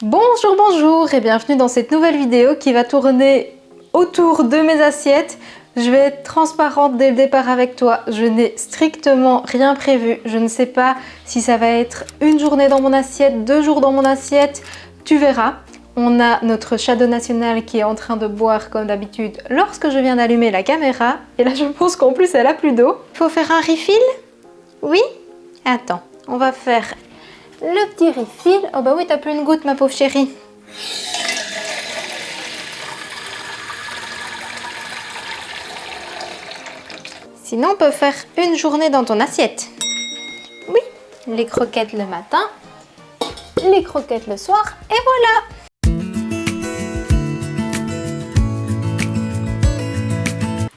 Bonjour, bonjour et bienvenue dans cette nouvelle vidéo qui va tourner autour de mes assiettes. Je vais être transparente dès le départ avec toi, je n'ai strictement rien prévu. Je ne sais pas si ça va être une journée dans mon assiette, 2 jours dans mon assiette, tu verras. On a notre Shadow National qui est en train de boire comme d'habitude lorsque je viens d'allumer la caméra. Et là je pense qu'en plus elle a plus d'eau. Faut faire un refill? Oui? Attends, on va faire le petit refill. Oh bah oui, t'as plus une goutte ma pauvre chérie. Sinon on peut faire une journée dans ton assiette. Oui, les croquettes le matin, les croquettes le soir et voilà.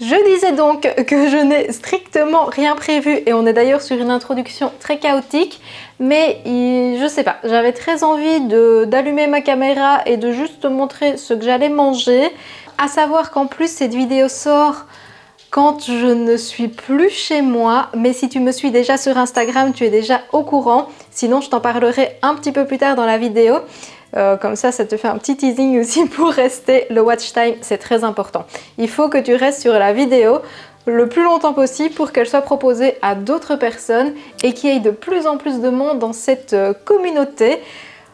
Je disais donc que je n'ai strictement rien prévu et on est d'ailleurs sur une introduction très chaotique, mais je sais pas, j'avais très envie d'allumer ma caméra et de juste te montrer ce que j'allais manger. À savoir qu'en plus cette vidéo sort quand je ne suis plus chez moi, mais si tu me suis déjà sur Instagram, tu es déjà au courant. Sinon, je t'en parlerai un petit peu plus tard dans la vidéo. Comme ça te fait un petit teasing aussi pour rester. Le watch time, c'est très important. Il faut que tu restes sur la vidéo le plus longtemps possible pour qu'elle soit proposée à d'autres personnes et qu'il y ait de plus en plus de monde dans cette communauté.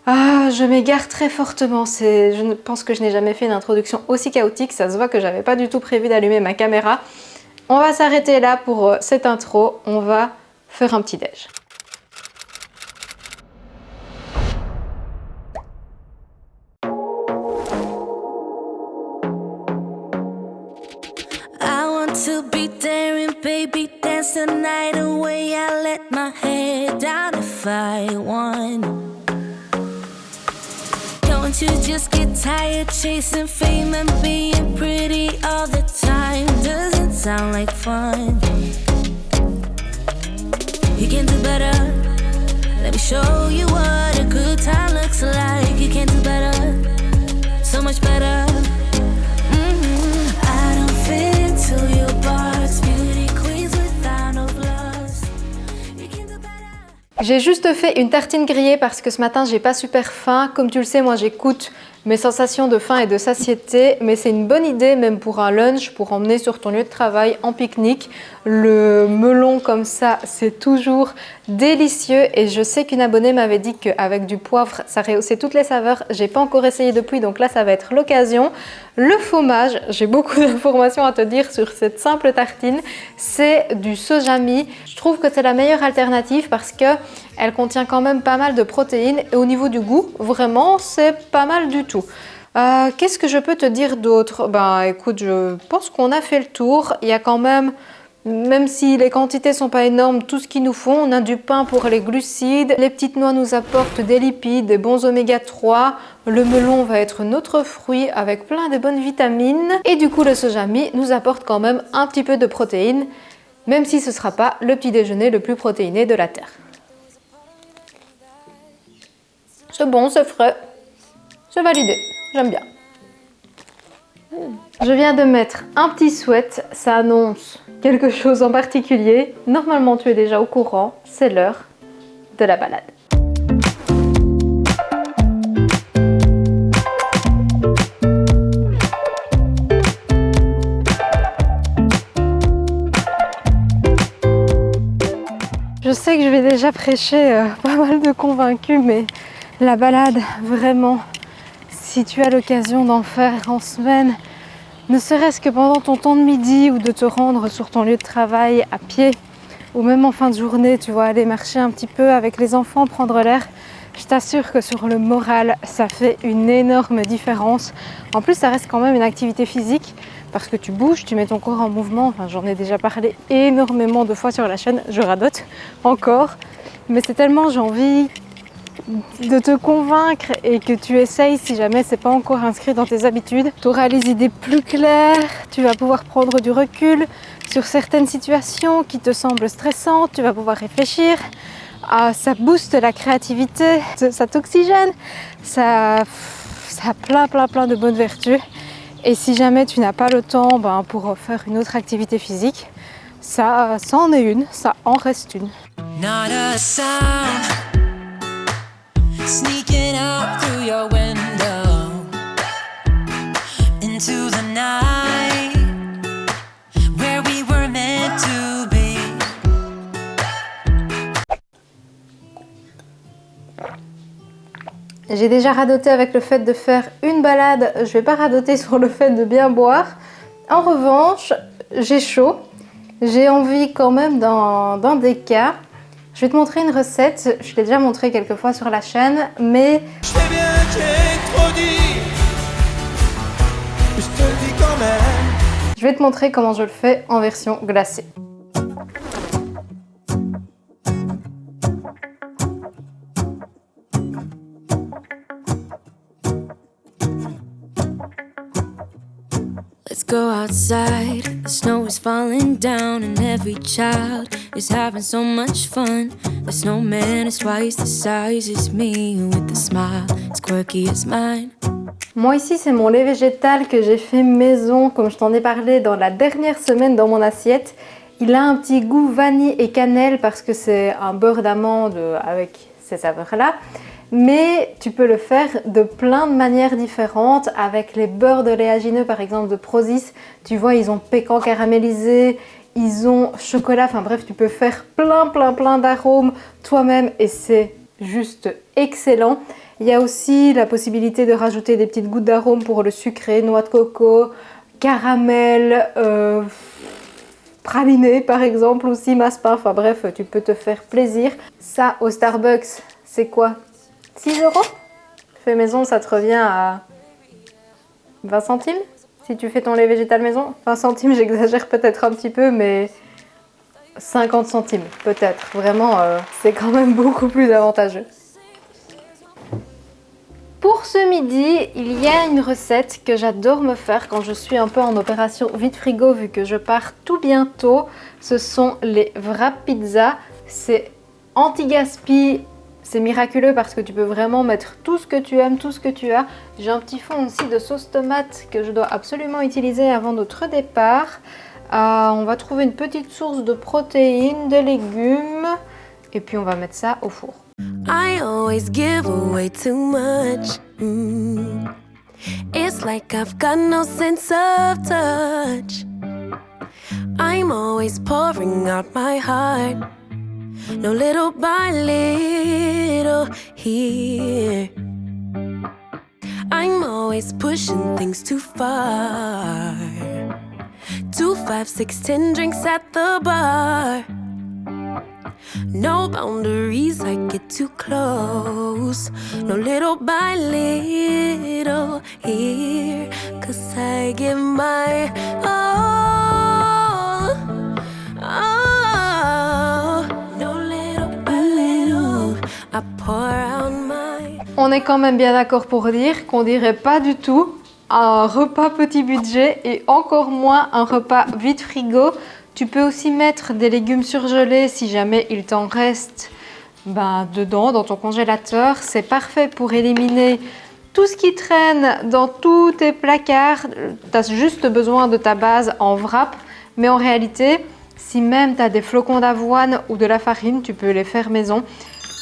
Ah, je m'égare très fortement. Je pense que je n'ai jamais fait une introduction aussi chaotique. Ça se voit que j'avais pas du tout prévu d'allumer ma caméra. On va s'arrêter là pour cette intro. On va faire un petit déj. To be daring, baby, dance the night away. I let my head down if I won. Don't you just get tired chasing fame and being pretty all the time? Doesn't sound like fun. You can do better. Let me show you what a good time looks like. You can do better, so much better. I don't fit to your box, beauty queens without no flaws. You can do better. J'ai juste fait une tartine grillée parce que ce matin j'ai pas super faim. Comme tu le sais, moi j'écoute mes sensations de faim et de satiété, mais c'est une bonne idée même pour un lunch, pour emmener sur ton lieu de travail en pique-nique. Le melon comme ça, c'est toujours délicieux et je sais qu'une abonnée m'avait dit qu'avec du poivre, ça rehaussait toutes les saveurs. J'ai pas encore essayé depuis, donc là ça va être l'occasion. Le fromage, j'ai beaucoup d'informations à te dire sur cette simple tartine, c'est du sojami. Je trouve que c'est la meilleure alternative parce que elle contient quand même pas mal de protéines et au niveau du goût, vraiment, c'est pas mal du tout. Qu'est-ce que je peux te dire d'autre? Ben écoute, je pense qu'on a fait le tour. Il y a quand même si les quantités sont pas énormes, tout ce qu'il nous faut. On a du pain pour les glucides, les petites noix nous apportent des lipides, des bons oméga 3. Le melon va être notre fruit avec plein de bonnes vitamines. Et du coup, le sojami nous apporte quand même un petit peu de protéines, même si ce ne sera pas le petit déjeuner le plus protéiné de la Terre. C'est bon, c'est frais, c'est validé, j'aime bien. Je viens de mettre un petit sweat, ça annonce quelque chose en particulier. Normalement, tu es déjà au courant, c'est l'heure de la balade. Je sais que je vais déjà prêcher pas mal de convaincus, mais la balade, vraiment, si tu as l'occasion d'en faire en semaine, ne serait-ce que pendant ton temps de midi ou de te rendre sur ton lieu de travail à pied ou même en fin de journée, tu vois, aller marcher un petit peu avec les enfants, prendre l'air, je t'assure que sur le moral, ça fait une énorme différence. En plus, ça reste quand même une activité physique parce que tu bouges, tu mets ton corps en mouvement. Enfin, j'en ai déjà parlé énormément de fois sur la chaîne, je radote encore, mais c'est tellement, j'ai envie de te convaincre et que tu essayes si jamais c'est pas encore inscrit dans tes habitudes. Tu auras les idées plus claires, tu vas pouvoir prendre du recul sur certaines situations qui te semblent stressantes, tu vas pouvoir réfléchir. Ça booste la créativité, ça t'oxygène, ça a plein de bonnes vertus. Et si jamais tu n'as pas le temps pour faire une autre activité physique, ça en est une, ça en reste une. Not a sound Sneaking out through your window into the night where we were meant to be. J'ai déjà radoté avec le fait de faire une balade, je vais pas radoter sur le fait de bien boire. En revanche, j'ai chaud, j'ai envie quand même d'un déca. Je vais te montrer une recette, je l'ai déjà montré quelques fois sur la chaîne, mais... Je sais bien que j'ai trop dit, je te le dis quand même. Je vais te montrer comment je le fais en version glacée. Let's go outside, the snow is falling down and every child is having so much fun. The snowman is twice the size as me with a smile as quirky as mine. Moi ici c'est mon lait végétal que j'ai fait maison, comme je t'en ai parlé dans la dernière semaine dans mon assiette. Il a un petit goût vanille et cannelle parce que c'est un beurre d'amande avec ces saveurs-là. Mais tu peux le faire de plein de manières différentes avec les beurres de léagineux par exemple de Prozis. Tu vois, ils ont pécan caramélisé, ils ont chocolat, enfin bref, tu peux faire plein d'arômes toi-même et c'est juste excellent. Il y a aussi la possibilité de rajouter des petites gouttes d'arômes pour le sucré, noix de coco, caramel, praliné par exemple aussi, massepain, enfin bref, tu peux te faire plaisir. Ça au Starbucks, c'est quoi ? 6 €? Fait maison, ça te revient à 20 centimes si tu fais ton lait végétal maison. 20 centimes, j'exagère peut-être un petit peu, mais 50 centimes peut-être. Vraiment, c'est quand même beaucoup plus avantageux. Pour ce midi, il y a une recette que j'adore me faire quand je suis un peu en opération vide frigo vu que je pars tout bientôt. Ce sont les wrap pizza. C'est anti-gaspi. C'est miraculeux parce que tu peux vraiment mettre tout ce que tu aimes, tout ce que tu as. J'ai un petit fond aussi de sauce tomate que je dois absolument utiliser avant notre départ. On va trouver une petite source de protéines, de légumes. Et puis on va mettre ça au four. I always give away too much. It's like I've got no sense of touch. I'm always pouring out my heart. No, little by little here. I'm always pushing things too far. 2, 5, 6, 10 drinks at the bar. No boundaries, I get too close. No, little by little here. 'Cause I give my all. On est quand même bien d'accord pour dire qu'on dirait pas du tout un repas petit budget et encore moins un repas vide frigo. Tu peux aussi mettre des légumes surgelés si jamais il t'en reste dedans, dans ton congélateur. C'est parfait pour éliminer tout ce qui traîne dans tous tes placards. Tu as juste besoin de ta base en wrap, mais en réalité, si même tu as des flocons d'avoine ou de la farine, tu peux les faire maison.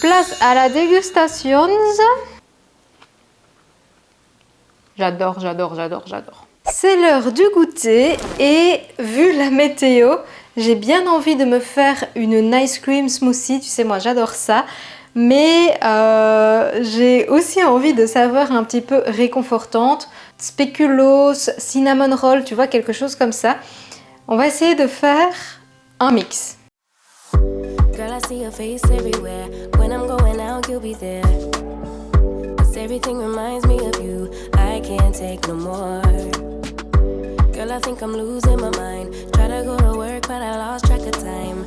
Place à la dégustation. J'adore. C'est l'heure du goûter et vu la météo, j'ai bien envie de me faire une ice cream smoothie. Tu sais, moi j'adore ça. Mais j'ai aussi envie de saveurs un petit peu réconfortantes. Spéculoos, cinnamon roll, tu vois, quelque chose comme ça. On va essayer de faire un mix. Girl, I see your face everywhere. When I'm going out, you'll be there. 'Cause everything reminds me of you. I can't take no more. Girl, I think I'm losing my mind. Try to go to work, but I lost track of time.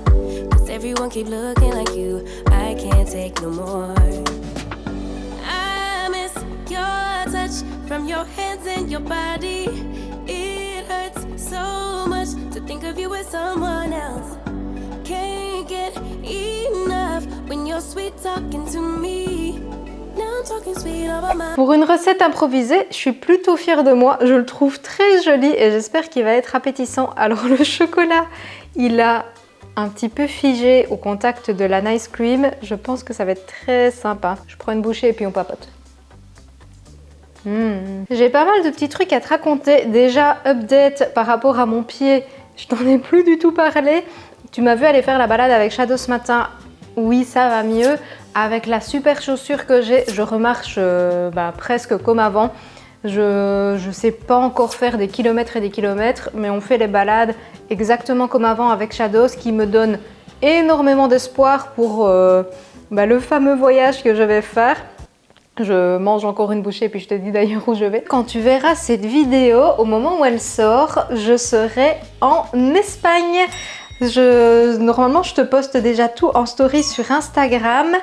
'Cause everyone keep looking like you. I can't take no more. I miss your touch from your hands and your body. It hurts so much to think of you with someone else. Can't get enough when you're sweet talking to me. Now I'm talking sweet over my... Pour une recette improvisée, je suis plutôt fière de moi. Je le trouve très joli et j'espère qu'il va être appétissant. Alors le chocolat, il a un petit peu figé au contact de la Nice Cream. Je pense que ça va être très sympa. Je prends une bouchée et puis on papote. J'ai pas mal de petits trucs à te raconter. Déjà, update par rapport à mon pied, je t'en ai plus du tout parlé. Tu m'as vu aller faire la balade avec Shadow ce matin. Oui, ça va mieux. Avec la super chaussure que j'ai, je remarche presque comme avant. Je sais pas encore faire des kilomètres et des kilomètres, mais on fait les balades exactement comme avant avec Shadow, ce qui me donne énormément d'espoir pour le fameux voyage que je vais faire. Je mange encore une bouchée puis je te dis d'ailleurs où je vais. Quand tu verras cette vidéo, au moment où elle sort, je serai en Espagne. Normalement, je te poste déjà tout en story sur Instagram.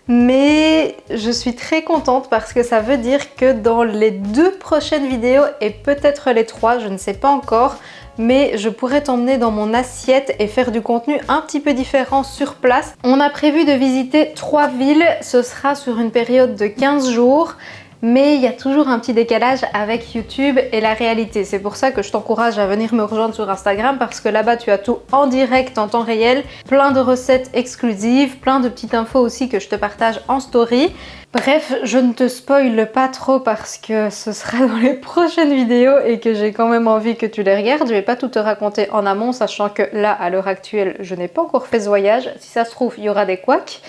Mais je suis très contente parce que ça veut dire que dans les 2 prochaines vidéos et peut-être les 3, je ne sais pas encore, mais je pourrais t'emmener dans mon assiette et faire du contenu un petit peu différent sur place. On a prévu de visiter 3 villes, ce sera sur une période de 15 jours. Mais il y a toujours un petit décalage avec YouTube et la réalité. C'est pour ça que je t'encourage à venir me rejoindre sur Instagram parce que là-bas tu as tout en direct, en temps réel, plein de recettes exclusives, plein de petites infos aussi que je te partage en story. Bref, je ne te spoile pas trop parce que ce sera dans les prochaines vidéos et que j'ai quand même envie que tu les regardes. Je vais pas tout te raconter en amont, sachant que là, à l'heure actuelle, je n'ai pas encore fait ce voyage. Si ça se trouve, il y aura des couacs.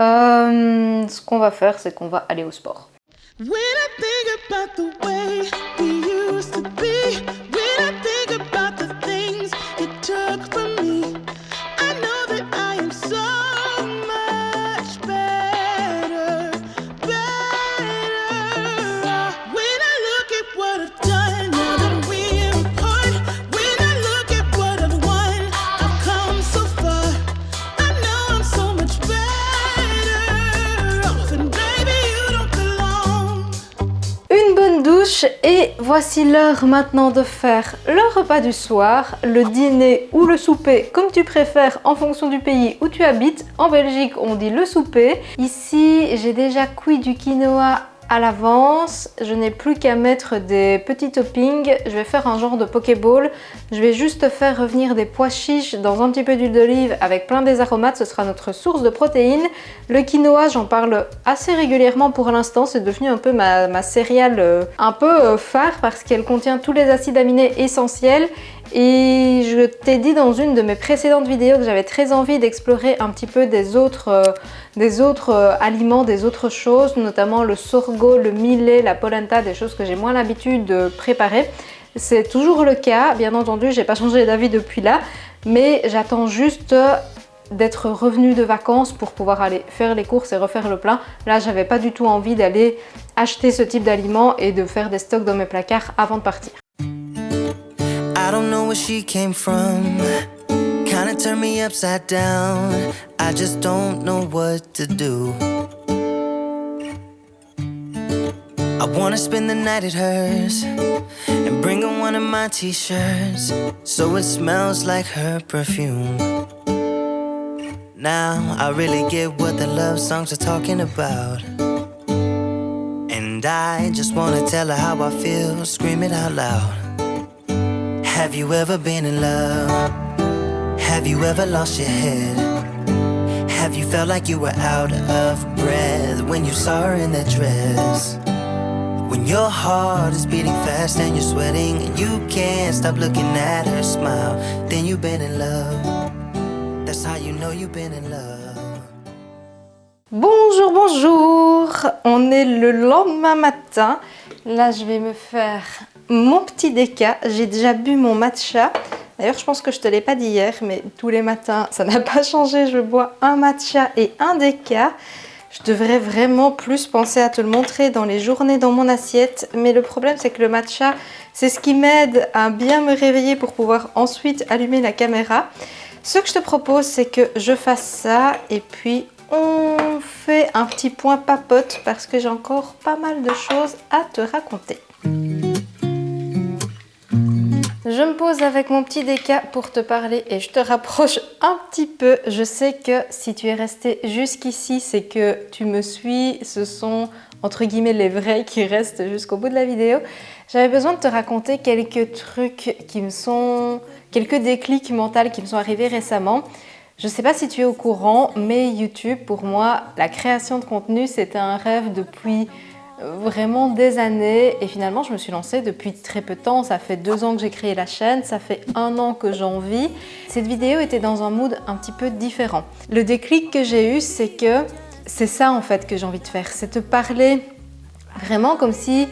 Ce qu'on va faire, c'est qu'on va aller au sport. When I think about the way we used to be, when I think about the things you took from me, I know that I am so much better. When I look at what I've done, now that we're apart, when I look at what I've won, I've come so far. I know I'm so much better off, and baby, you don't belong. Une bonne douche et voici l'heure maintenant de faire le repas du soir, le dîner ou le souper comme tu préfères en fonction du pays où tu habites. En Belgique on dit le souper. Ici j'ai déjà cuit du quinoa à l'avance, je n'ai plus qu'à mettre des petits toppings. Je vais faire un genre de pokéball. Je vais juste faire revenir des pois chiches dans un petit peu d'huile d'olive avec plein des aromates, ce sera notre source de protéines. Le quinoa, j'en parle assez régulièrement pour l'instant, c'est devenu un peu ma céréale un peu phare parce qu'elle contient tous les acides aminés essentiels. Et je t'ai dit dans une de mes précédentes vidéos que j'avais très envie d'explorer un petit peu des autres aliments, des autres choses, notamment le sorgho, le millet, la polenta, des choses que j'ai moins l'habitude de préparer. C'est toujours le cas, bien entendu, j'ai pas changé d'avis depuis là, mais j'attends juste d'être revenue de vacances pour pouvoir aller faire les courses et refaire le plein. Là, j'avais pas du tout envie d'aller acheter ce type d'aliments et de faire des stocks dans mes placards avant de partir. I don't know where she came from, kinda turned me upside down. I just don't know what to do. I wanna spend the night at hers and bring her one of my t-shirts so it smells like her perfume. Now I really get what the love songs are talking about, and I just wanna tell her how I feel, scream it out loud. Have you ever been in love? Have you ever lost your head? Have you felt like you were out of breath when you saw her in that dress? When your heart is beating fast and you're sweating and you can't stop looking at her smile, then you've been in love. That's how you know you've been in love. Bonjour, bonjour! On est le lendemain matin. Là, je vais me faire mon petit déca. J'ai déjà bu mon matcha. D'ailleurs, je pense que je te l'ai pas dit hier, mais tous les matins, ça n'a pas changé. Je bois un matcha et un déca. Je devrais vraiment plus penser à te le montrer dans les journées dans mon assiette. Mais le problème, c'est que le matcha, c'est ce qui m'aide à bien me réveiller pour pouvoir ensuite allumer la caméra. Ce que je te propose, c'est que je fasse ça et puis on fait un petit point papote parce que j'ai encore pas mal de choses à te raconter. Je me pose avec mon petit déca pour te parler et je te rapproche un petit peu. Je sais que si tu es resté jusqu'ici, c'est que tu me suis. Ce sont entre guillemets les vrais qui restent jusqu'au bout de la vidéo. J'avais besoin de te raconter quelques trucs quelques déclics mentaux qui me sont arrivés récemment. Je ne sais pas si tu es au courant, mais YouTube, pour moi, la création de contenu, c'était un rêve depuis vraiment des années. Et finalement, je me suis lancée depuis très peu de temps. Ça fait 2 ans que j'ai créé la chaîne, ça fait 1 an que j'en vis. Cette vidéo était dans un mood un petit peu différent. Le déclic que j'ai eu, c'est que c'est ça en fait que j'ai envie de faire. C'est te parler vraiment comme si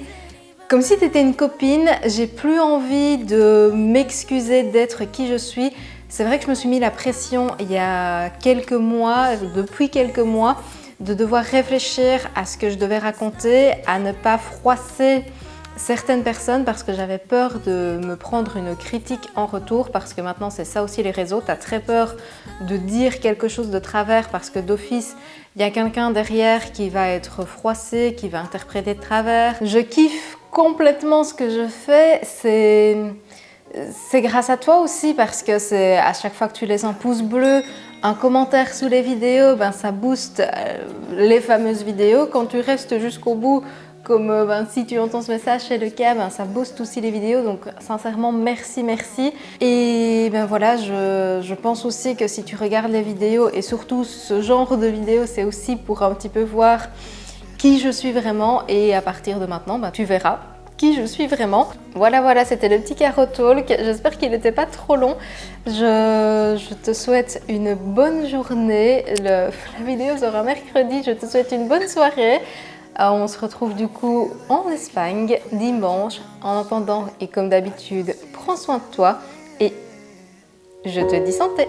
tu étais une copine. J'ai plus envie de m'excuser d'être qui je suis. C'est vrai que je me suis mis la pression il y a quelques mois, depuis quelques mois, de devoir réfléchir à ce que je devais raconter, à ne pas froisser certaines personnes parce que j'avais peur de me prendre une critique en retour, parce que maintenant c'est ça aussi les réseaux, tu as très peur de dire quelque chose de travers parce que d'office il y a quelqu'un derrière qui va être froissé, qui va interpréter de travers. Je kiffe complètement ce que je fais, c'est grâce à toi aussi parce que c'est à chaque fois que tu laisses un pouce bleu, un commentaire sous les vidéos, ça booste les fameuses vidéos. Quand tu restes jusqu'au bout, comme si tu entends ce message, c'est le cas, ça booste aussi les vidéos. Donc sincèrement, merci. Et voilà, je pense aussi que si tu regardes les vidéos et surtout ce genre de vidéos, c'est aussi pour un petit peu voir qui je suis vraiment. Et à partir de maintenant, tu verras qui je suis vraiment. Voilà, c'était le petit Caro Talk. J'espère qu'il n'était pas trop long. Je te souhaite une bonne journée. La vidéo sera mercredi. Je te souhaite une bonne soirée. On se retrouve du coup en Espagne dimanche. En attendant, et comme d'habitude, prends soin de toi et je te dis santé.